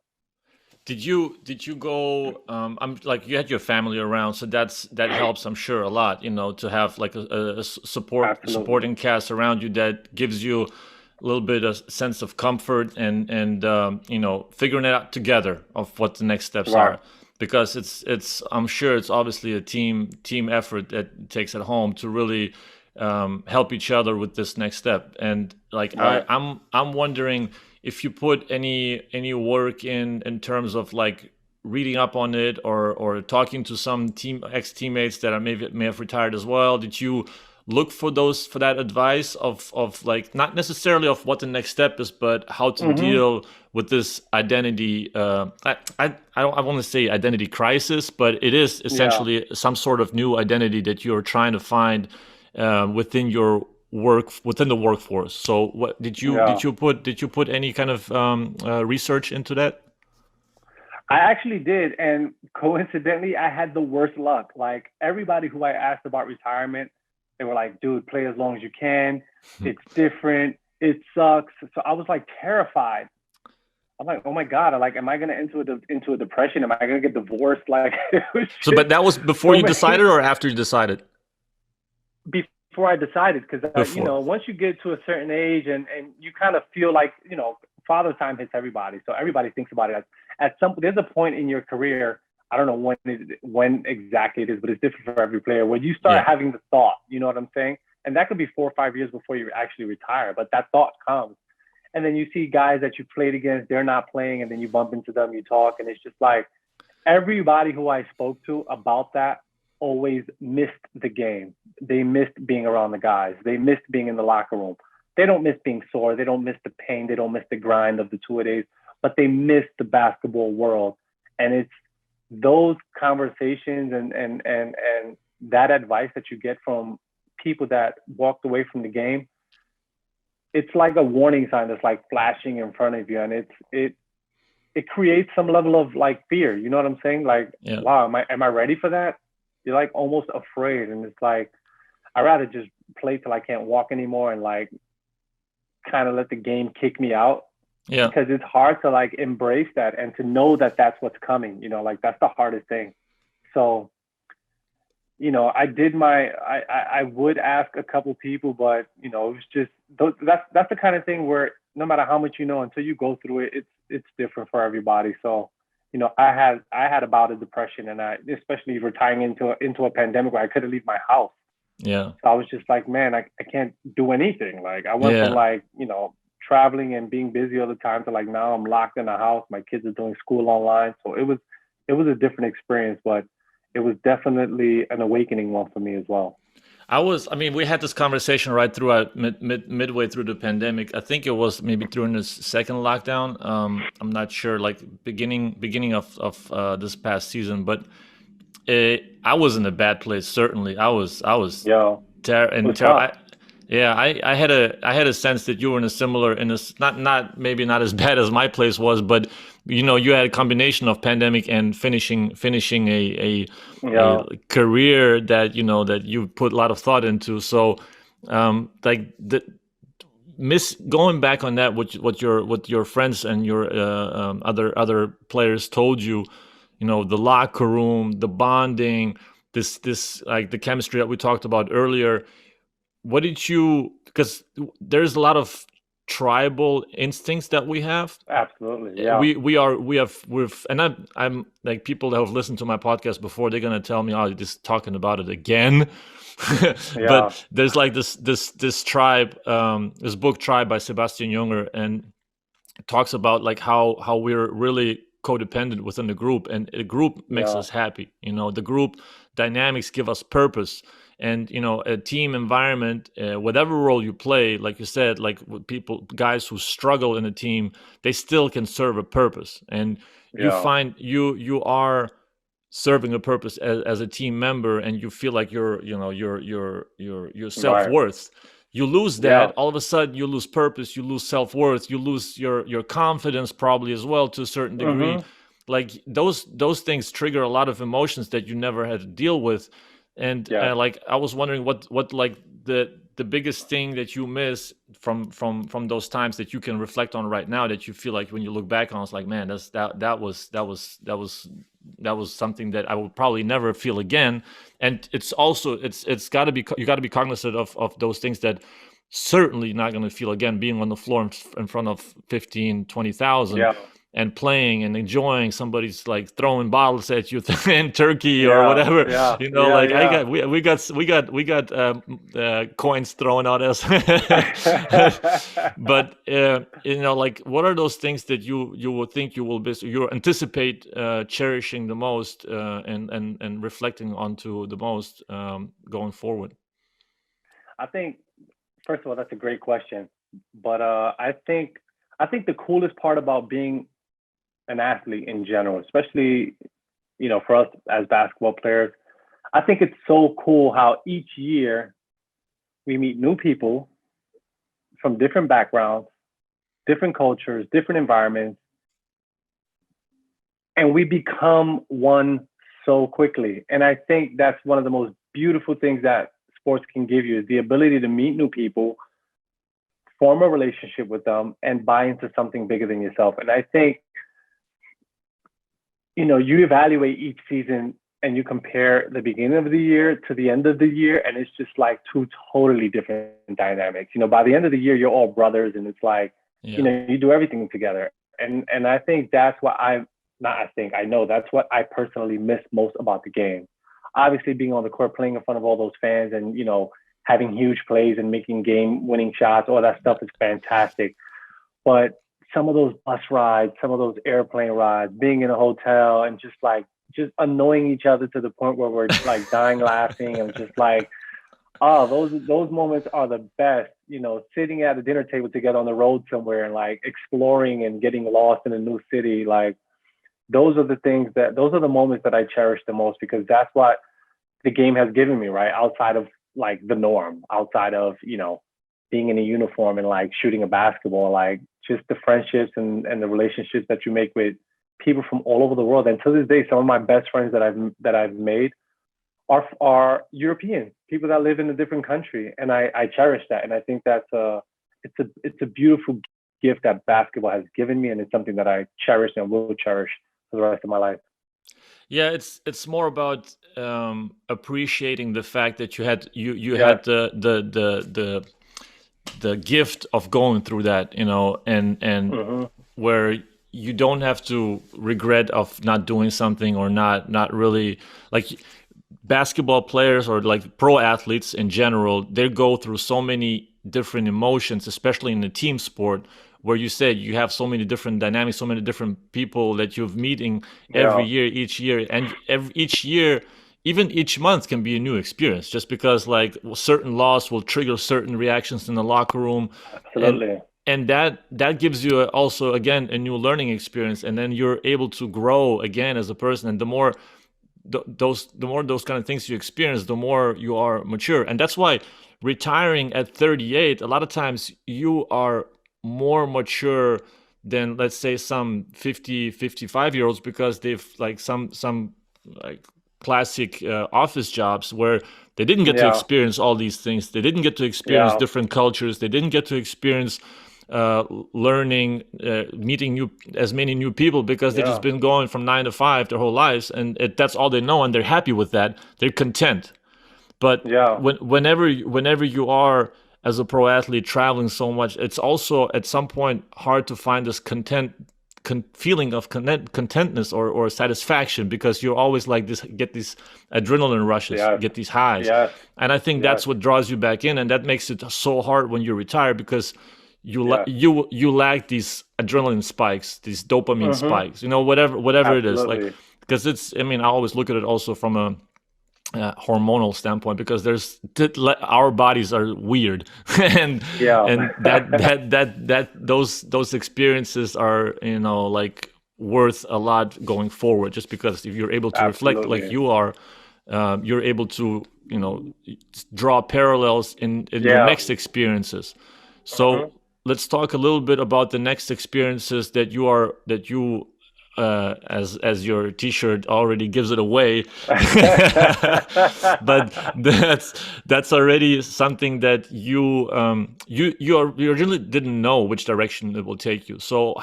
Did you go? I'm like you had your family around, so that helps. I'm sure a lot. You know, to have like a Absolutely. supporting cast around you that gives you a little bit of sense of comfort and you know, figuring it out together of what the next steps Right. are. Because it's I'm sure it's obviously a team effort that it takes at home to really help each other with this next step. And like Right. I'm wondering if you put any work in terms of like reading up on it or talking to some ex teammates that are may have retired as well. Did you look for that advice of like not necessarily of what the next step is, but how to deal with this identity? I want to say identity crisis, but it is essentially some sort of new identity that you're trying to find within your within the workforce. So what did you put any kind of research into that? I actually did, and coincidentally, I had the worst luck. Like everybody who I asked about retirement, they were like, "Dude, play as long as you can. It's different. It sucks." So I was like terrified. I'm like, "Oh my god! Am I gonna into a depression? Am I gonna get divorced?" Like, it was So, but that was before you decided, or after you decided? Before I decided, because you know, Before. once you get to a certain age and you kind of feel like, you know, father time hits everybody, so everybody thinks about it at some. There's a point in your career. I don't know when exactly it is, but it's different for every player. When you start having the thought, you know what I'm saying, and that could be 4 or 5 years before you actually retire. But that thought comes, and then you see guys that you played against, they're not playing, and then you bump into them, you talk, and it's just like everybody who I spoke to about that always missed the game. They missed being around the guys. They missed being in the locker room. They don't miss being sore. They don't miss the pain. They don't miss the grind of the 2-a-days, but they miss the basketball world. And it's those conversations and that advice that you get from people that walked away from the game. It's like a warning sign that's like flashing in front of you, and it creates some level of like fear. You know what I'm saying? Like, Yeah. wow, am I ready for that? You're like almost afraid, and it's like I'd rather just play till I can't walk anymore and like kind of let the game kick me out, Yeah. because it's hard to like embrace that and to know that that's what's coming. Like that's the hardest thing. So I did I would ask a couple people, but it was just that's the kind of thing where no matter how much until you go through it, it's different for everybody. So, I had a bout of depression, and especially retiring into a pandemic where I couldn't leave my house. Yeah. So I was just like, man, I can't do anything. Like I went from Yeah. like, traveling and being busy all the time to like now I'm locked in the house. My kids are doing school online. So it was a different experience, but it was definitely an awakening one for me as well. I mean, we had this conversation right throughout midway through the pandemic. I think it was maybe during the second lockdown. I'm not sure, like beginning of this past season, but I was in a bad place. Certainly, I was Yo, it was tough. yeah, I had a sense that you were not maybe not as bad as my place was, but you had a combination of pandemic and finishing a Yo, career that you put a lot of thought into. So like the miss going back on that, what your friends and your other players told you, the locker room, the bonding, this like the chemistry that we talked about earlier. What did you, because there's a lot of tribal instincts that we have. absolutely. Eh, Yeah. we've and I'm like, people that have listened to my podcast before, they're gonna tell me, oh, you're just talking about it again. Yeah. But there's like this tribe, this book Tribe by Sebastian Junger, and it talks about like how we're really codependent within the group, and the group makes Yeah. us happy. The group dynamics give us purpose, and a team environment, whatever role you play, like you said, like with guys who struggle in a team, they still can serve a purpose, and you Yeah. find you are serving a purpose as a team member, and you feel like your Right. self-worth. You lose that, Yeah. all of a sudden you lose purpose, you lose self-worth, you lose your confidence probably as well, to a certain degree. Mm-hmm. Like those things trigger a lot of emotions that you never had to deal with. And Yeah. like, I was wondering what like the biggest thing that you miss from those times, that you can reflect on right now, that you feel like when you look back on, it's like, man, that was something that I will probably never feel again. And it's also, it's got to be, you got to be cognizant of those things that certainly not going to feel again, being on the floor in front of 15, 20,000, Yeah. and playing and enjoying somebody's like throwing bottles at you in Turkey or Yeah. whatever. Yeah. Yeah. Like, I Yeah. got we got coins thrown at us. But like, what are those things that you will think you anticipate cherishing the most, and reflecting onto the most, going forward? I think first of all, that's a great question. But I think the coolest part about being an athlete in general, especially for us as basketball players, I think it's so cool how each year we meet new people from different backgrounds, different cultures, different environments, and we become one so quickly. And I think that's one of the most beautiful things that sports can give you, is the ability to meet new people, form a relationship with them, and buy into something bigger than yourself. And I think, you evaluate each season and you compare the beginning of the year to the end of the year, and it's just like two totally different dynamics. By the end of the year, you're all brothers, and it's like, Yeah. you do everything together. And I think that's what I know that's what I personally miss most about the game. Obviously, being on the court, playing in front of all those fans, and having huge plays and making game-winning shots, all that stuff is fantastic. But some of those bus rides, some of those airplane rides, being in a hotel and just annoying each other to the point where we're like dying laughing, and just like, oh, those moments are the best. Sitting at a dinner table together on the road somewhere and like exploring and getting lost in a new city, like those are the moments that I cherish the most, because that's what the game has given me, right? Outside of like the norm, outside of, being in a uniform and like shooting a basketball, like just the friendships and the relationships that you make with people from all over the world. And to this day, some of my best friends that I've made are European people that live in a different country, and I cherish that. And I think that's it's a beautiful gift that basketball has given me, and it's something that I cherish and will cherish for the rest of my life. Yeah, it's more about appreciating the fact that you Yes. had the gift of going through that, and Hmm. where you don't have to regret of not doing something or not really like basketball players or like pro athletes in general. They go through so many different emotions, especially in the team sport, where you said you have so many different dynamics, so many different people that you're meeting every Yeah. year, each year, and each year, even each month can be a new experience. Just because like certain loss will trigger certain reactions in the locker room, and Absolutely. that gives you also again a new learning experience, and then you're able to grow again as a person. And the more the more those kind of things you experience, the more you are mature. And that's why retiring at 38, a lot of times you are more mature than, let's say, some 50, 55 year olds, because they've like some like classic office jobs where they didn't get to Yeah. experience all these things. They didn't get to experience Yeah. different cultures. They didn't get to experience learning, meeting as many new people, because they just Yeah. been going from 9 to 5 their whole lives, and that's all they know, and they're happy with that. They're content. But Yeah. whenever you are as a pro athlete traveling so much, it's also at some point hard to find this feeling of contentness or satisfaction, because you're always like this, get these adrenaline rushes, Yes. get these highs. Yes. And I think Yes. that's what draws you back in, and that makes it so hard when you retire, because Yes. you lack these adrenaline spikes, these dopamine Hmm. spikes, whatever it is, like, Absolutely. because I mean, I always look at it also from a hormonal standpoint, because our bodies are weird, and Yeah. those experiences are, like, worth a lot going forward, just because if you're able to reflect like Absolutely. you are, you're able to, draw parallels in your Yeah. next experiences. Hmm. So let's talk a little bit about the next experiences that you as your T-shirt already gives it away. But that's already something that you originally didn't know which direction it will take you. So Yeah.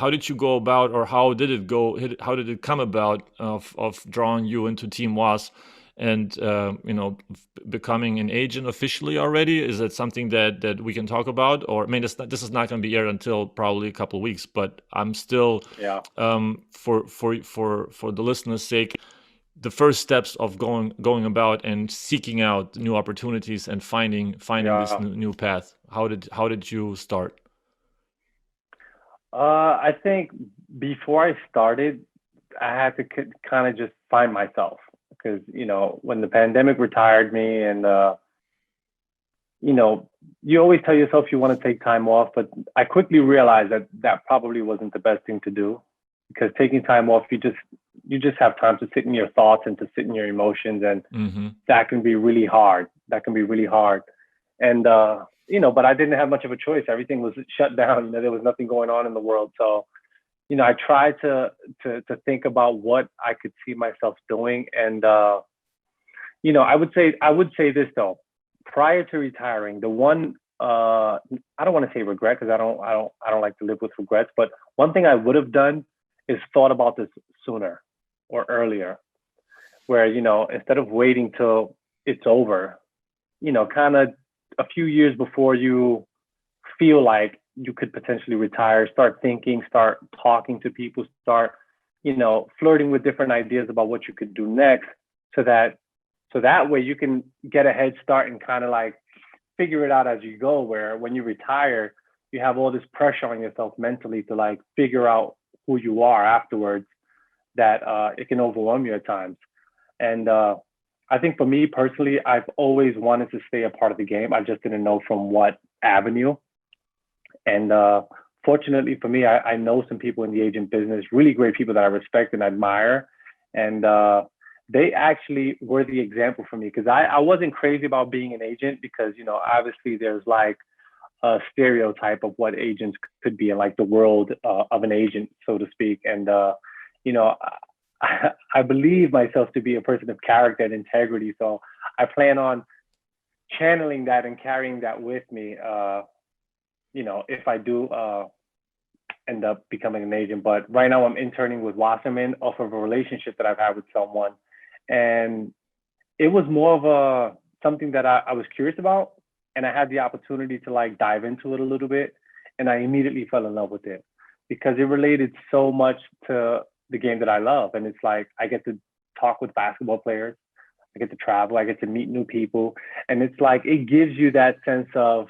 how did you go about, or how did it go? How did it come about of drawing you into Team Was, and becoming an agent officially already? Is that something that we can talk about? Or I mean, this is not going to be aired until probably a couple of weeks, but I'm still, Yeah. for the listeners' sake, the first steps of going about and seeking out new opportunities and finding this Yeah. new path. How did you start? I think before I started, I had to kind of just find myself, because when the pandemic retired me, and you know you always tell yourself you want to take time off, but I quickly realized that that probably wasn't the best thing to do, because taking time off, you just have time to sit in your thoughts and to sit in your emotions, and Mm-hmm. that can be really hard. That can be really hard. And but I didn't have much of a choice. Everything was shut down. There was nothing going on in the world. So I tried to think about what I could see myself doing. And I would say this though. Prior to retiring, the one I don't want to say regret, because I don't like to live with regrets. But one thing I would have done is thought about this sooner or earlier, where instead of waiting till it's over, kind of a few years before you feel like you could potentially retire, start thinking, start talking to people, start, flirting with different ideas about what you could do next, so that way you can get a head start and kind of like figure it out as you go. Where when you retire, you have all this pressure on yourself mentally to like figure out who you are afterwards, that it can overwhelm you at times. And I think for me personally, I've always wanted to stay a part of the game. I just didn't know from what avenue. And fortunately for me, I know some people in the agent business, really great people that I respect and admire. And they actually were the example for me, because I wasn't crazy about being an agent, because, obviously there's like stereotype of what agents could be in like the world of an agent, so to speak. And you know, I believe myself to be a person of character and integrity. So I plan on channeling that and carrying that with me. If I do end up becoming an agent. But right now I'm interning with Wasserman off of a relationship that I've had with someone. And it was more of something that I was curious about. And I had the opportunity to like dive into it a little bit. And I immediately fell in love with it because it related so much to the game that I love. And it's like, I get to talk with basketball players. I get to travel. I get to meet new people. And it's like, it gives you that sense of,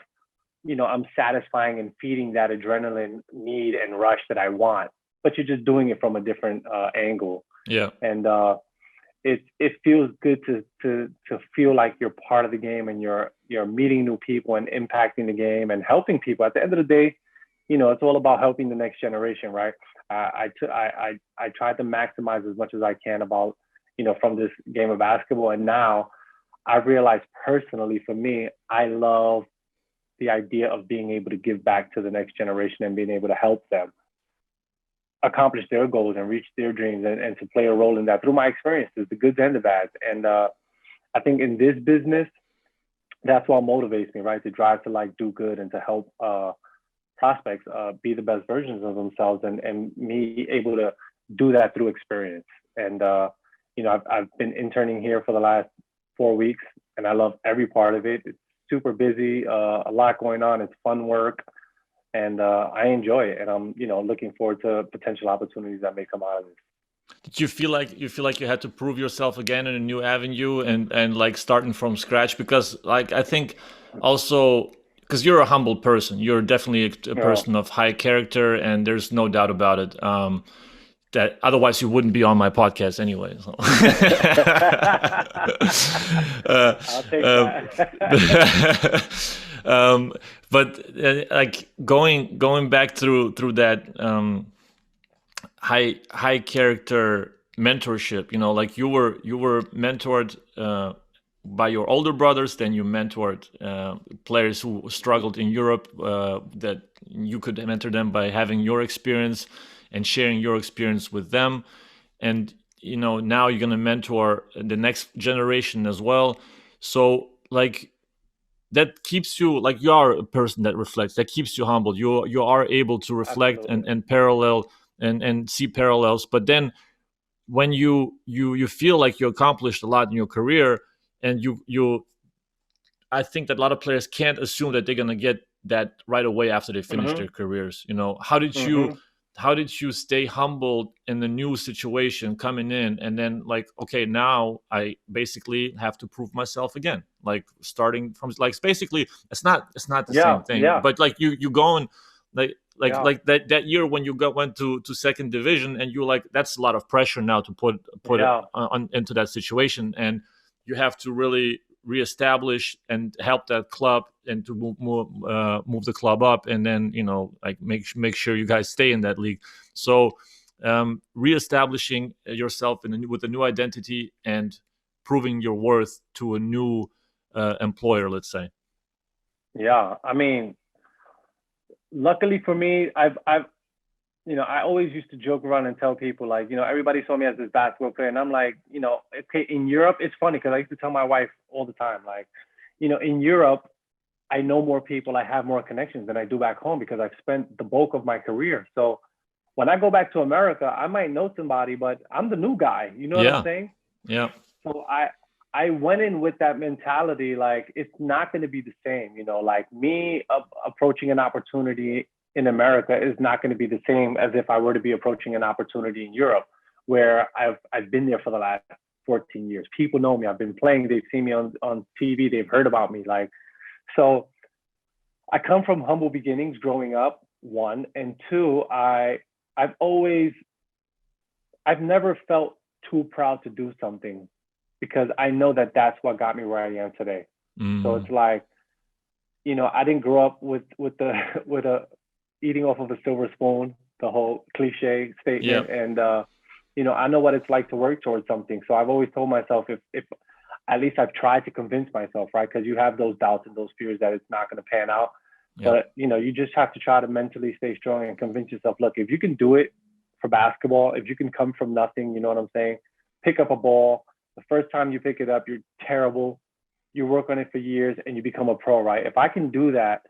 I'm satisfying and feeding that adrenaline need and rush that I want, but you're just doing it from a different angle. Yeah. And it feels good to feel like you're part of the game and you're meeting new people and impacting the game and helping people. At the end of the day, it's all about helping the next generation, right? I try to maximize as much as I can about, from this game of basketball. And now I've realized personally for me, I love the idea of being able to give back to the next generation and being able to help them accomplish their goals and reach their dreams and to play a role in that through my experiences, the goods and the bads. And I think in this business, that's what motivates me, right? To drive to like do good and to help prospects be the best versions of themselves and me able to do that through experience. And, I've been interning here for the last 4 weeks and I love every part of it. It's super busy, a lot going on. It's fun work. And I enjoy it, and I'm, looking forward to potential opportunities that may come out of this. Did you feel like you had to prove yourself again in a new avenue and like starting from scratch? Because like I think also because you're a humble person, you're definitely a person of high character, and there's no doubt about it. That otherwise you wouldn't be on my podcast anyway. So. I'll take that. But like going back through that high character mentorship, like you were mentored by your older brothers, then you mentored players who struggled in Europe, that you could mentor them by having your experience and sharing your experience with them. And now you're going to mentor the next generation as well. So like that keeps you, like, you are a person that reflects, that keeps you humble. You are able to reflect and parallel and see parallels. But then when you feel like you accomplished a lot in your career, and you I think that a lot of players can't assume that they're going to get that right away after they finish their careers. How did you stay humbled in the new situation coming in, and then like, okay, now I basically have to prove myself again, like starting from, like, basically it's not the same thing, but like you going like that year when you went to second division, and you're like, that's a lot of pressure now to put it into that situation, and you have to really reestablish and help that club and to move the club up, and then like make sure you guys stay in that league. So reestablishing yourself with a new identity and proving your worth to a new employer, let's say. Yeah, I mean, luckily for me, I always used to joke around and tell people, like, everybody saw me as this basketball player. And I'm like, okay, in Europe, it's funny because I used to tell my wife all the time, like, in Europe, I know more people, I have more connections than I do back home because I've spent the bulk of my career. So when I go back to America, I might know somebody, but I'm the new guy. You know what I'm saying? Yeah. So I went in with that mentality, like, it's not going to be the same, like me approaching an opportunity in America is not going to be the same as if I were to be approaching an opportunity in Europe, where I've been there for the last 14 years. People know me. I've been playing. They've seen me on TV. They've heard about me. Like, so I come from humble beginnings growing up, one, and two, I've never felt too proud to do something because I know that that's what got me where I am today. So it's like, I didn't grow up with a eating off of a silver spoon, the whole cliche statement. And, I know what it's like to work towards something. So I've always told myself, if at least I've tried to convince myself, right? Because you have those doubts and those fears that it's not going to pan out. Yeah. But you just have to try to mentally stay strong and convince yourself, look, if you can do it for basketball, if you can come from nothing, you know what I'm saying? Pick up a ball. The first time you pick it up, you're terrible. You work on it for years and you become a pro, right? If I can do that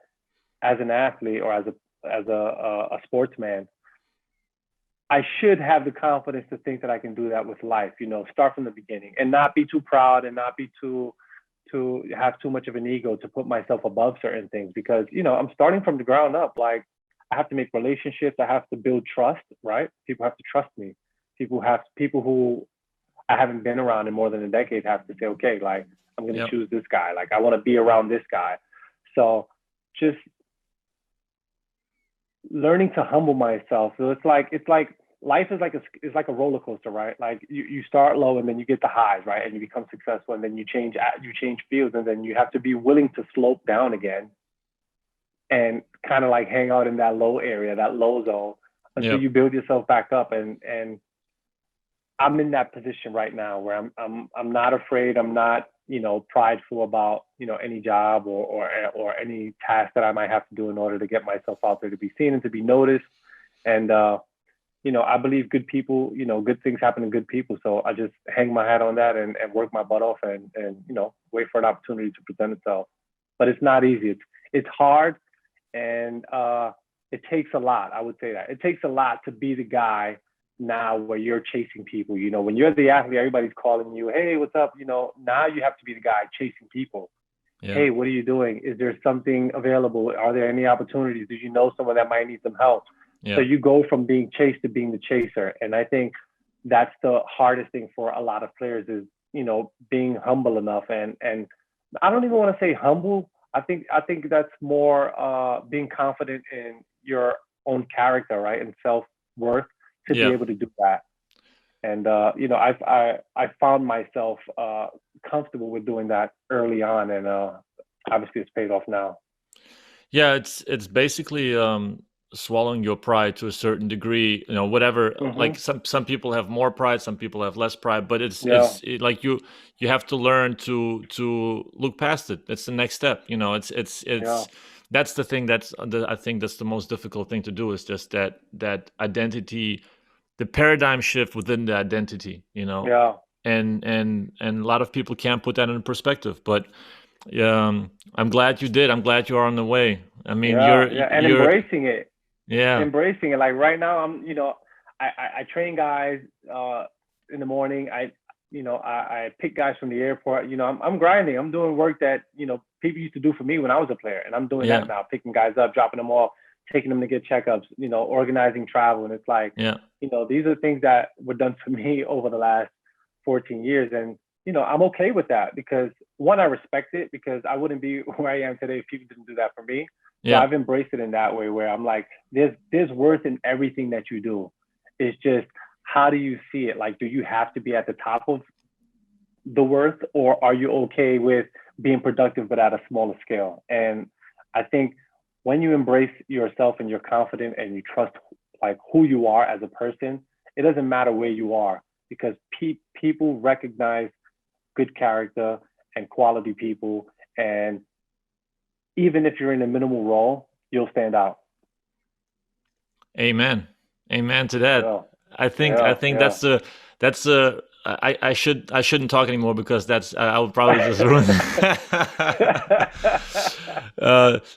as an athlete or as a sportsman, I should have the confidence to think that I can do that with life, start from the beginning and not be too proud and not be to have too much of an ego to put myself above certain things because, I'm starting from the ground up. Like I have to make relationships. I have to build trust, right? People have to trust me. People who I haven't been around in more than a decade have to say, okay, like I'm going to Yep. choose this guy. Like I want to be around this guy. So just learning to humble myself. So it's like life is like a roller coaster, right? Like you start low and then you get the highs, right? And you become successful and then you change fields and then you have to be willing to slope down again and kind of like hang out in that low area, that low zone until Yep. you build yourself back up. And I'm in that position right now where I'm not afraid. I'm not, prideful about, any job or any task that I might have to do in order to get myself out there to be seen and to be noticed. And I believe good people, good things happen to good people. So I just hang my hat on that and work my butt off and wait for an opportunity to present itself. But it's not easy. It's hard and it takes a lot. I would say that it takes a lot to be the guy now where you're chasing people. When you're the athlete, everybody's calling you, hey, what's up? Now you have to be the guy chasing people. Yeah. Hey, what are you doing? Is there something available? Are there any opportunities? Do you know someone that might need some help? Yeah. So you go from being chased to being the chaser. And I think that's the hardest thing for a lot of players is, being humble enough. And I don't even want to say humble. I think that's more being confident in your own character, right? And self-worth to be Yeah. able to do that. And I found myself comfortable with doing that early on, and obviously it's paid off now. Yeah, it's basically swallowing your pride to a certain degree. Whatever. Like Mm-hmm. some people have more pride, some people have less pride, but Yeah. like you have to learn to look past it. It's the next step. Yeah. That's the thing I think that's the most difficult thing to do is just that identity, the paradigm shift within the identity. Yeah. And a lot of people can't put that in perspective, but I'm glad you did. I'm glad you are on the way. I mean, Yeah. Yeah. And you're embracing it. yeah, Embracing it. Like right now, I train guys in the morning. I pick guys from the airport. I'm grinding. I'm doing work that, people used to do for me when I was a player. And I'm doing yeah, that now, picking guys up, dropping them off, taking them to get checkups, organizing travel. And it's like, yeah, these are things that were done for me over the last 14 years. And, I'm okay with that because one, I respect it because I wouldn't be where I am today if people didn't do that for me. So yeah, I've embraced it in that way where I'm like, there's worth in everything that you do. It's just how do you see it? Like, do you have to be at the top of the worth, or are you okay with being productive but at a smaller scale? And I think when you embrace yourself and you're confident and you trust like who you are as a person, it doesn't matter where you are because people recognize good character and quality people. And even if you're in a minimal role, you'll stand out. amen, amen to that. Yeah, I think yeah, that's I shouldn't talk anymore because that's I would probably just ruin.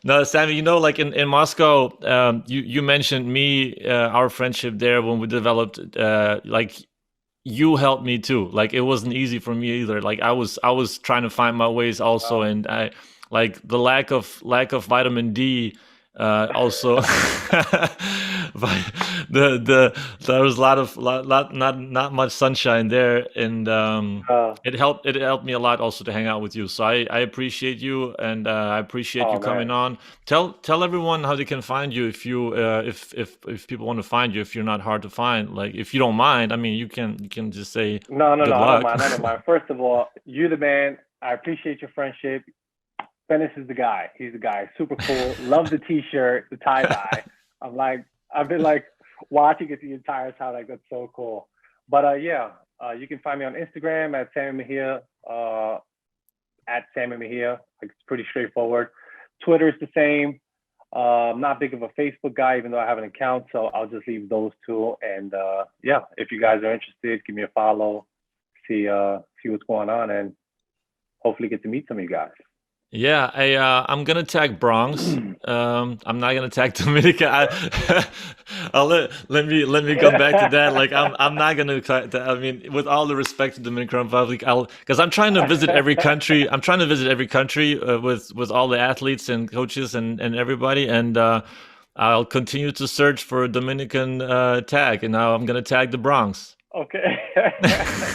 No, Sammy, like in Moscow, you mentioned me, our friendship there when we developed, like you helped me too. Like it wasn't easy for me either. Like I was trying to find my ways also, wow. and I like the lack of vitamin D. Also, there was a lot not much sunshine there, and Uh, it helped me a lot also to hang out with you. So I appreciate you, and I appreciate you oh coming man. on. Tell everyone how they can find you if you if people want to find you, if you're not hard to find, like if you don't mind. I mean, you can just say No, no, no. good I don't luck. mind. I don't mind. First of all, you the man. I appreciate your friendship. Dennis is the guy. He's the guy. Super cool. Love the t-shirt, the tie dye. I've been like watching it the entire time. Like that's so cool. But yeah, you can find me on Instagram at Sammy Mejia. At Sammy Mejia. Like it's pretty straightforward. Twitter is the same. I'm not big of a Facebook guy, even though I have an account. So I'll just leave those two. And yeah, if you guys are interested, give me a follow, see what's going on, and hopefully get to meet some of you guys. Yeah, I'm gonna tag Bronx. I'm not gonna tag Dominica. I'll let me come back to that. Like I'm not gonna. I mean, with all the respect to Dominican Republic, because I'm trying to visit every country. I'm trying to visit every country with all the athletes and coaches and everybody. And I'll continue to search for a Dominican tag. And now I'm gonna tag the Bronx. Okay,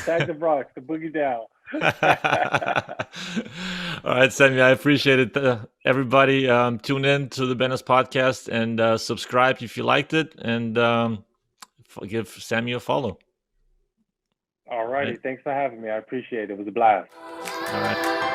tag the Bronx, the boogie down. All right, Sammy, I appreciate it. Everybody, tune in to the Benes podcast and subscribe if you liked it, and give Sammy a follow. All righty, thanks for having me. I appreciate it. It was a blast. All right.